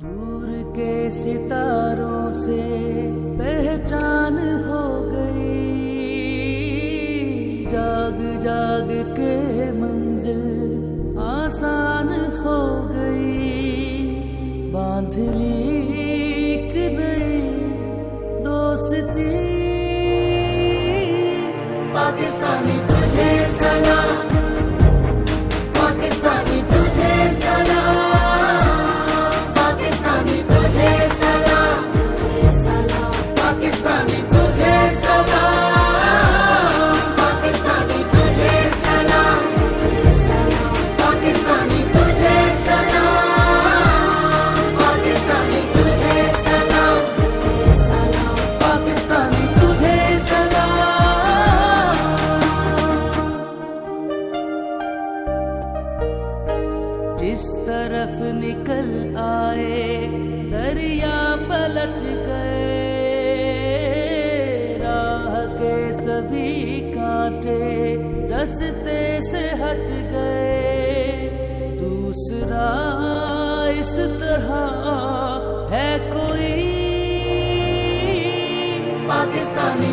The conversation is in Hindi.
दूर के सितारों से पहचान हो गई, जाग जाग के मंजिल आसान हो गई। बांध ली एक नई दोस्ती, पाकिस्तानी तुझे सलाम, पाकिस्तानी तुझे सलाम, पाकिस्तानी तुझे सलाम, पाकिस्तानी तुझे सलाम, पाकिस्तानी तुझे सलाम, पाकिस्तानी तुझे सलाम, पाकिस्तानी तुझे सलाम, पाकिस्तानी तुझे सलाम। जिस तरफ निकल आए दरिया पलट गए, राह के सभी कांटे रास्ते से हट गए। दूसरा इस तरह है कोई पाकिस्तानी।